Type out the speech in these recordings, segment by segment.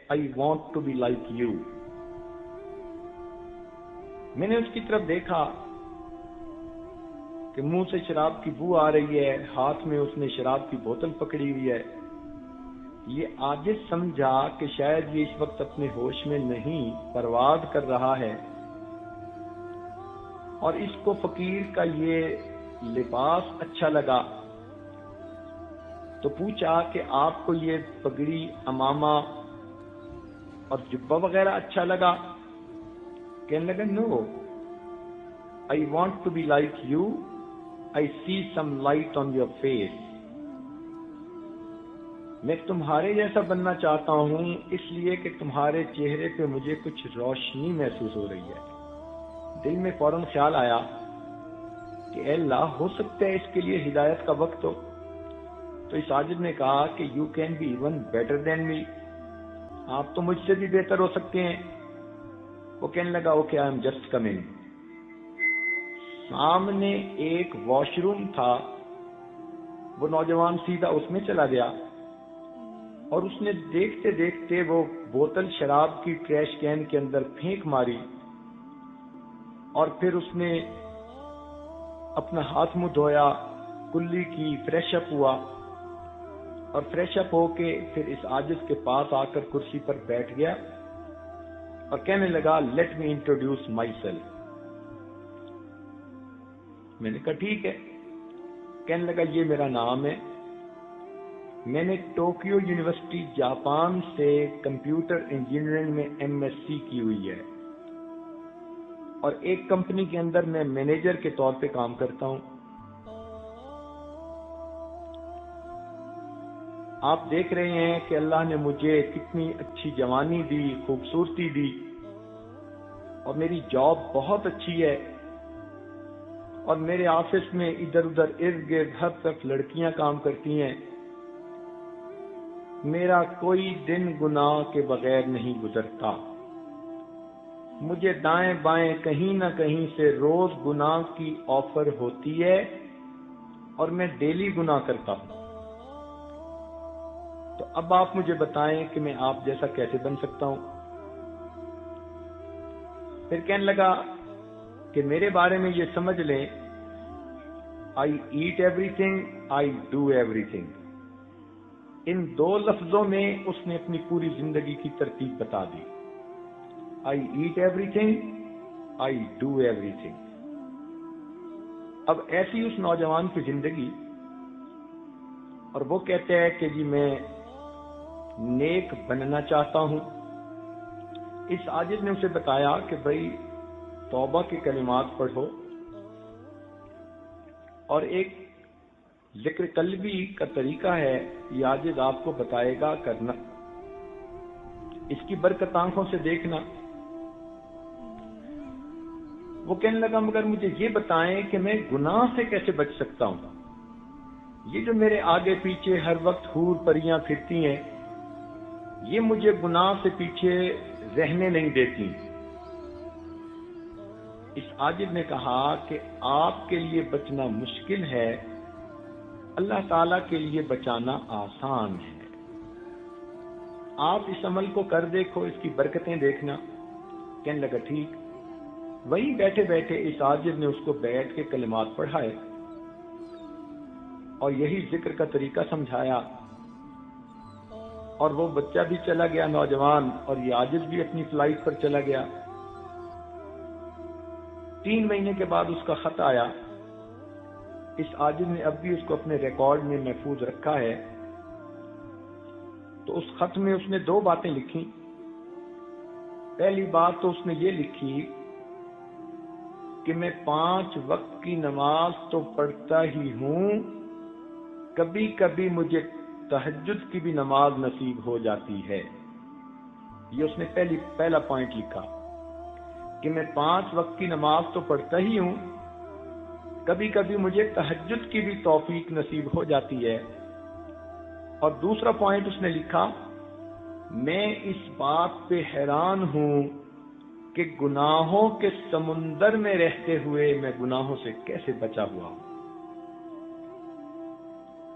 I want to be like you. میں نے اس کی طرف دیکھا کہ منہ سے شراب کی بو آ رہی ہے، ہاتھ میں اس نے شراب کی بوتل پکڑی ہوئی ہے. یہ عاجز سمجھا کہ شاید یہ اس وقت اپنے ہوش میں نہیں، پرواز کر رہا ہے، اور اس کو فقیر کا یہ لباس اچھا لگا تو پوچھا کہ آپ کو یہ پگڑی، امامہ اور جبہ وغیرہ اچھا لگا؟ کہنے لگا no, I want to be like you, I see some light on your face. میں تمہارے جیسا بننا چاہتا ہوں اس لیے کہ تمہارے چہرے پہ مجھے کچھ روشنی محسوس ہو رہی ہے. دل میں فوراً خیال آیا کہ اے اللہ، ہو سکتا ہے اس کے لیے ہدایت کا وقت ہو. تو اس عاجز نے کہا کہ you can be even better than me, آپ تو مجھ سے بھی بہتر ہو سکتے ہیں. وہ کہنے لگا okay I am just coming. سامنے ایک واش روم تھا، وہ نوجوان سیدھا اس میں چلا گیا اور اس نے دیکھتے دیکھتے وہ بوتل شراب کی ٹریش کین کے اندر پھینک ماری، اور پھر اس نے اپنا ہاتھ منہ دھویا، کلی کی، فریش اپ ہوا، اور فریش اپ ہو کے پھر اس عاجز کے پاس آ کر کرسی پر بیٹھ گیا اور کہنے لگا let me introduce my self. میں نے کہا ٹھیک ہے. کہنے لگا یہ میرا نام ہے، میں نے ٹوکیو یونیورسٹی جاپان سے کمپیوٹر انجینئرنگ میں ایم ایس سی کی ہوئی ہے، اور ایک کمپنی کے اندر میں مینیجر کے طور پہ کام کرتا ہوں. آپ دیکھ رہے ہیں کہ اللہ نے مجھے کتنی اچھی جوانی دی، خوبصورتی دی، اور میری جاب بہت اچھی ہے، اور میرے آفس میں ادھر ادھر ارد گرد ہر طرف لڑکیاں کام کرتی ہیں. میرا کوئی دن گناہ کے بغیر نہیں گزرتا. مجھے دائیں بائیں کہیں نہ کہیں سے روز گناہ کی آفر ہوتی ہے، اور میں ڈیلی گناہ کرتا ہوں. تو اب آپ مجھے بتائیں کہ میں آپ جیسا کیسے بن سکتا ہوں؟ پھر کہنے لگا کہ میرے بارے میں یہ سمجھ لیں، I ate everything, I do everything. ان دو لفظوں میں اس نے اپنی پوری زندگی کی ترتیب بتا دی. I ate everything, I do everything. اب ایسی اس نوجوان کی زندگی، اور وہ کہتے ہیں کہ جی میں نیک بننا چاہتا ہوں. اس عاجز نے اسے بتایا کہ بھائی توبہ کے کلمات پڑھو، اور ایک ذکر قلبی کا طریقہ ہے، یہ عاجز آپ کو بتائے گا کرنا. اس کی برکت آنکھوں سے دیکھنا. وہ کہنے لگا مگر مجھے یہ بتائیں کہ میں گناہ سے کیسے بچ سکتا ہوں؟ یہ جو میرے آگے پیچھے ہر وقت حور پریاں پھرتی ہیں، یہ مجھے گناہ سے پیچھے رہنے نہیں دیتی. اس عاجز نے کہا کہ آپ کے لیے بچنا مشکل ہے، اللہ تعالیٰ کے لیے بچانا آسان ہے. آپ اس عمل کو کر دیکھو، اس کی برکتیں دیکھنا. کہنے لگا ٹھیک. وہیں بیٹھے بیٹھے اس عاجز نے اس کو بیٹھ کے کلمات پڑھائے اور یہی ذکر کا طریقہ سمجھایا، اور وہ بچہ بھی چلا گیا نوجوان، اور یہ عاجز بھی اپنی فلائٹ پر چلا گیا. 3 مہینے کے بعد اس کا خط آیا. اس عاجز نے اب بھی اس کو اپنے ریکارڈ میں محفوظ رکھا ہے. تو اس خط میں اس نے 2 باتیں لکھی. پہلی بات تو اس نے یہ لکھی کہ میں 5 وقت کی نماز تو پڑھتا ہی ہوں، کبھی کبھی مجھے تہجد کی بھی نماز نصیب ہو جاتی ہے. یہ اس نے پہلا پوائنٹ لکھا کہ میں 5 وقت کی نماز تو پڑھتا ہی ہوں، کبھی کبھی مجھے تہجد کی بھی توفیق نصیب ہو جاتی ہے. اور دوسرا پوائنٹ اس نے لکھا، میں اس بات پہ حیران ہوں کہ گناہوں کے سمندر میں رہتے ہوئے میں گناہوں سے کیسے بچا ہوا ہوں.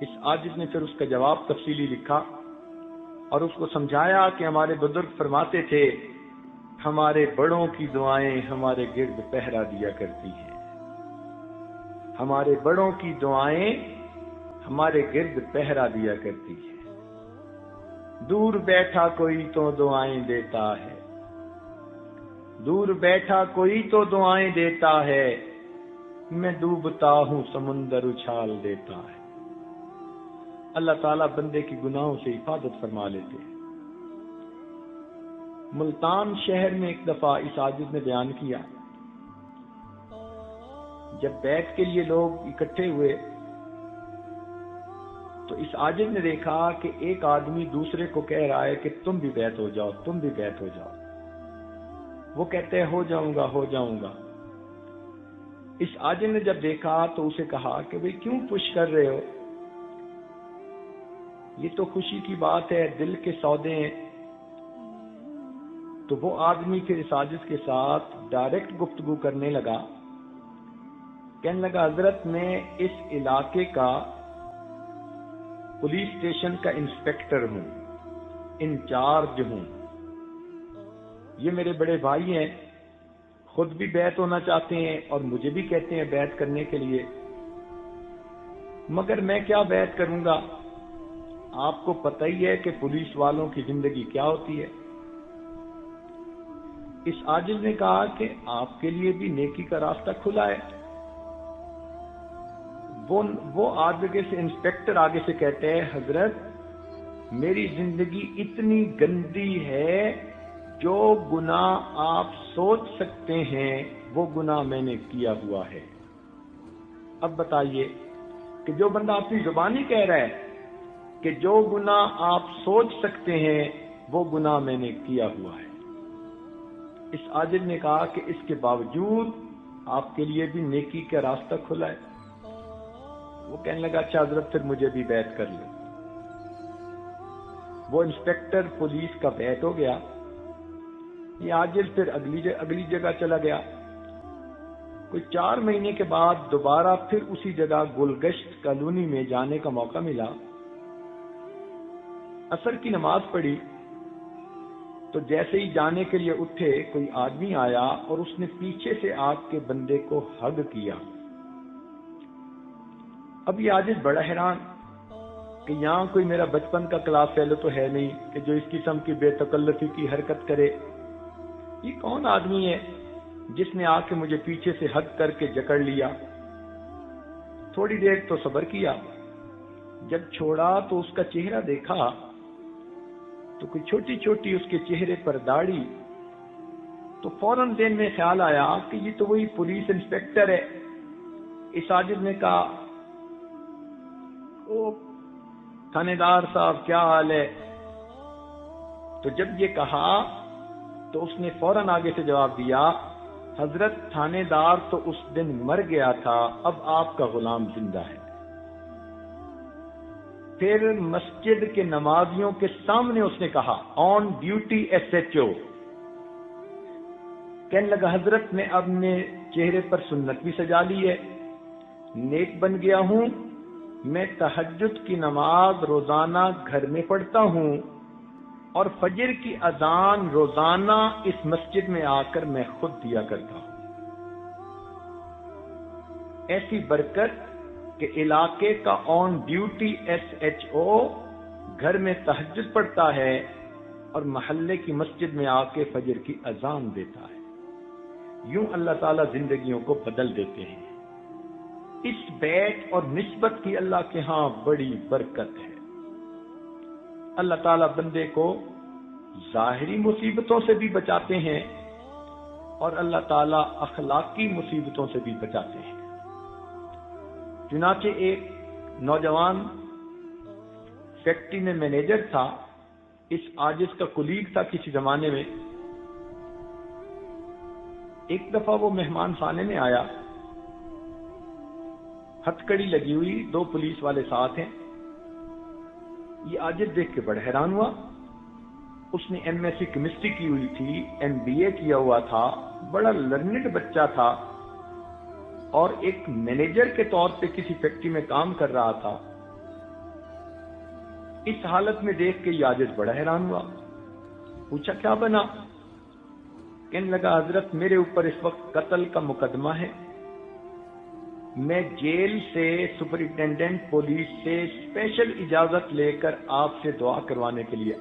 اس عاجز نے پھر اس کا جواب تفصیلی لکھا اور اس کو سمجھایا کہ ہمارے بزرگ فرماتے تھے ہمارے بڑوں کی دعائیں ہمارے گرد پہرا دیا کرتی ہیں، ہمارے بڑوں کی دعائیں ہمارے گرد پہرا دیا کرتی ہیں۔ دور بیٹھا کوئی تو دعائیں دیتا ہے، دور بیٹھا کوئی تو دعائیں دیتا ہے، میں ڈوبتا ہوں سمندر اچھال دیتا ہے۔ اللہ تعالیٰ بندے کی گناہوں سے حفاظت فرما لیتے ہیں۔ ملتان شہر میں ایک دفعہ اس عاجز نے بیان کیا، جب بیعت کے لیے لوگ اکٹھے ہوئے تو اس عاجز نے دیکھا کہ ایک آدمی دوسرے کو کہہ رہا ہے کہ تم بھی بیعت ہو جاؤ، تم بھی بیعت ہو جاؤ۔ وہ کہتے ہیں ہو جاؤں گا ہو جاؤں گا۔ اس عاجز نے جب دیکھا تو اسے کہا کہ بھئی کیوں پش کر رہے ہو، یہ تو خوشی کی بات ہے، دل کے سودے ہیں۔ تو وہ آدمی پھر اس عاجز کے ساتھ ڈائریکٹ گفتگو کرنے لگا، کہنے لگا حضرت میں اس علاقے کا پولیس اسٹیشن کا انسپیکٹر ہوں، انچارج ہوں، یہ میرے بڑے بھائی ہیں، خود بھی بیعت ہونا چاہتے ہیں اور مجھے بھی کہتے ہیں بیعت کرنے کے لیے، مگر میں کیا بیعت کروں گا، آپ کو پتہ ہی ہے کہ پولیس والوں کی زندگی کیا ہوتی ہے۔ اس عاجز نے کہا کہ آپ کے لیے بھی نیکی کا راستہ کھلا ہے۔ وہ آگے سے انسپیکٹر آگے سے کہتے ہیں حضرت میری زندگی اتنی گندی ہے، جو گناہ آپ سوچ سکتے ہیں وہ گناہ میں نے کیا ہوا ہے۔ اب بتائیے کہ جو بندہ اپنی زبانی کہہ رہا ہے کہ جو گناہ آپ سوچ سکتے ہیں وہ گناہ میں نے کیا ہوا ہے، اس عاجز نے کہا کہ اس کے باوجود آپ کے لیے بھی نیکی کا راستہ کھلا ہے۔ وہ کہنے لگا اچھا حضرت پھر مجھے بھی بیعت کر لو۔ وہ انسپیکٹر پولیس کا بیعت ہو گیا، یہ عاجز پھر اگلی جگہ چلا گیا۔ کوئی 4 مہینے کے بعد دوبارہ پھر اسی جگہ گلگشت کالونی میں جانے کا موقع ملا۔ عصر کی نماز پڑھی تو جیسے ہی جانے کے لیے اٹھے کوئی آدمی آیا اور اس نے پیچھے سے آگ کے بندے کو ہگ کیا۔ اب یہ عاجز بڑا حیران کہ یہاں کوئی میرا بچپن کا کلاس فیلو تو ہے نہیں کہ جو اس قسم کی بے تکلفی کی حرکت کرے، یہ کون آدمی ہے جس نے آ کے مجھے پیچھے سے ہگ کر کے جکڑ لیا۔ تھوڑی دیر تو صبر کیا، جب چھوڑا تو اس کا چہرہ دیکھا تو کوئی چھوٹی چھوٹی اس کے چہرے پر داڑھی، تو فوراً ذہن میں خیال آیا کہ یہ تو وہی پولیس انسپیکٹر ہے۔ اس عاجز نے کہا او تھانے دار صاحب کیا حال ہے؟ تو جب یہ کہا تو اس نے فوراً آگے سے جواب دیا حضرت تھانے دار تو اس دن مر گیا تھا، اب آپ کا غلام زندہ ہے۔ پھر مسجد کے نمازیوں کے سامنے اس نے کہا آن ڈیوٹی SHO، کہنے لگا حضرت میں اب نے چہرے پر سنت بھی سجا لی ہے، نیک بن گیا ہوں، میں تہجد کی نماز روزانہ گھر میں پڑھتا ہوں اور فجر کی اذان روزانہ اس مسجد میں آ کر میں خود دیا کرتا ہوں۔ ایسی برکت کہ علاقے کا آن ڈیوٹی SHO گھر میں تہجد پڑھتا ہے اور محلے کی مسجد میں آ کے فجر کی اذان دیتا ہے۔ یوں اللہ تعالیٰ زندگیوں کو بدل دیتے ہیں۔ اس بیعت اور نسبت کی اللہ کے ہاں بڑی برکت ہے۔ اللہ تعالیٰ بندے کو ظاہری مصیبتوں سے بھی بچاتے ہیں اور اللہ تعالیٰ اخلاقی مصیبتوں سے بھی بچاتے ہیں۔ چنانچہ ایک نوجوان فیکٹری میں مینیجر تھا، اس عاجز کا کولیگ تھا کسی زمانے میں۔ ایک دفعہ وہ مہمان خانے میں آیا، ہتھ کڑی لگی ہوئی، 2 پولیس والے ساتھ ہیں۔ یہ عاجز دیکھ کے بڑا حیران ہوا۔ اس نے MSc کیمسٹری کی ہوئی تھی، MBA کیا ہوا تھا، بڑا لرنڈ بچہ تھا اور ایک مینیجر کے طور پہ کسی فیکٹری میں کام کر رہا تھا۔ اس حالت میں دیکھ کے یاجج بڑا حیران ہوا، پوچھا کیا بنا؟ کہنے لگا حضرت میرے اوپر اس وقت قتل کا مقدمہ ہے، میں جیل سے سپرنٹینڈنٹ پولیس سے اسپیشل اجازت لے کر آپ سے دعا کروانے کے لیے